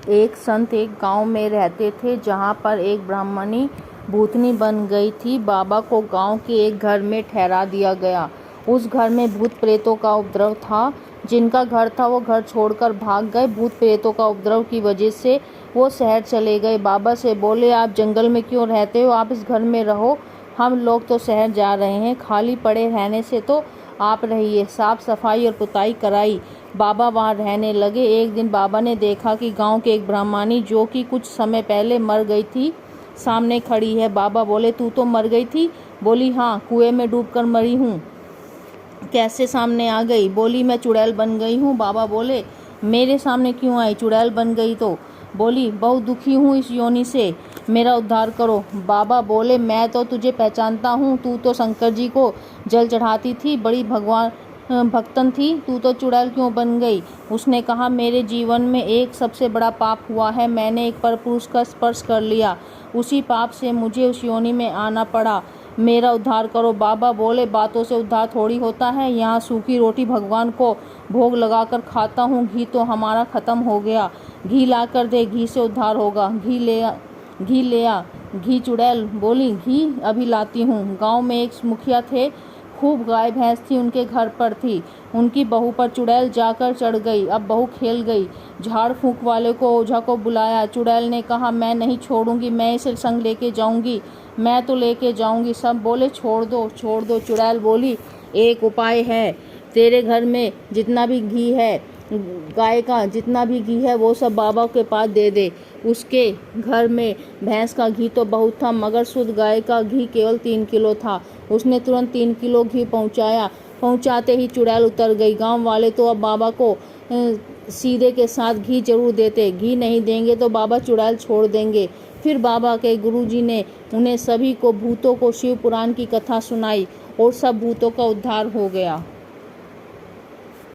एक संत एक गांव में रहते थे जहां पर एक ब्राह्मणी भूतनी बन गई थी। बाबा को गांव के एक घर में ठहरा दिया गया। उस घर में भूत प्रेतों का उपद्रव था। जिनका घर था वो घर छोड़कर भाग गए। भूत प्रेतों का उपद्रव की वजह से वो शहर चले गए। बाबा से बोले, आप जंगल में क्यों रहते हो, आप इस घर में रहो, हम लोग तो शहर जा रहे हैं, खाली पड़े रहने से तो आप रहिए। साफ सफाई और पुताई कराई। बाबा वहाँ रहने लगे। एक दिन बाबा ने देखा कि गांव के एक ब्राह्मणी जो कि कुछ समय पहले मर गई थी सामने खड़ी है। बाबा बोले, तू तो मर गई थी? बोली, हाँ, कुएं में डूबकर मरी हूँ। कैसे सामने आ गई? बोली, मैं चुड़ैल बन गई हूँ। बाबा बोले, मेरे सामने क्यों आई? चुड़ैल बन गई तो? बोली, बहुत दुखी हूँ इस योनि से, मेरा उद्धार करो। बाबा बोले, मैं तो तुझे पहचानता हूँ, तू तो शंकर जी को जल चढ़ाती थी, बड़ी भगवान भक्तन थी, तू तो चुड़ैल क्यों बन गई? उसने कहा, मेरे जीवन में एक सबसे बड़ा पाप हुआ है, मैंने एक परपुरुष का स्पर्श कर लिया, उसी पाप से मुझे उस योनि में आना पड़ा, मेरा उद्धार करो। बाबा बोले, बातों से उद्धार थोड़ी होता है, यहाँ सूखी रोटी भगवान को भोग लगाकर खाता हूँ, घी तो हमारा खत्म हो गया, घी ला कर दे, घी से उद्धार होगा। घी ले आ। घी? चुड़ैल बोली, घी अभी लाती हूँ। गांव में एक मुखिया थे, खूब गाय भैंस थी, उनके घर पर थी। उनकी बहू पर चुड़ैल जाकर चढ़ गई। अब बहू खेल गई। झाड़ फूंक वाले को, ओझा को बुलाया। चुड़ैल ने कहा, मैं नहीं छोड़ूंगी, मैं इसे संग लेके जाऊंगी, मैं तो लेके जाऊंगी। सब बोले, छोड़ दो, छोड़ दो। चुड़ैल बोली, एक उपाय है, तेरे घर में जितना भी घी है, गाय का जितना भी घी है, वो सब बाबा के पास दे दे। उसके घर में भैंस का घी तो बहुत था, मगर शुद्ध गाय का घी केवल 3 किलो था। उसने तुरंत 3 किलो घी पहुंचाया। पहुंचाते ही चुड़ैल उतर गई। गांव वाले तो अब बाबा को सीधे के साथ घी जरूर देते, घी नहीं देंगे तो बाबा चुड़ैल छोड़ देंगे। फिर बाबा के गुरुजी ने उन्हें सभी को भूतों को शिव पुराण की कथा सुनाई और सब भूतों का उद्धार हो गया।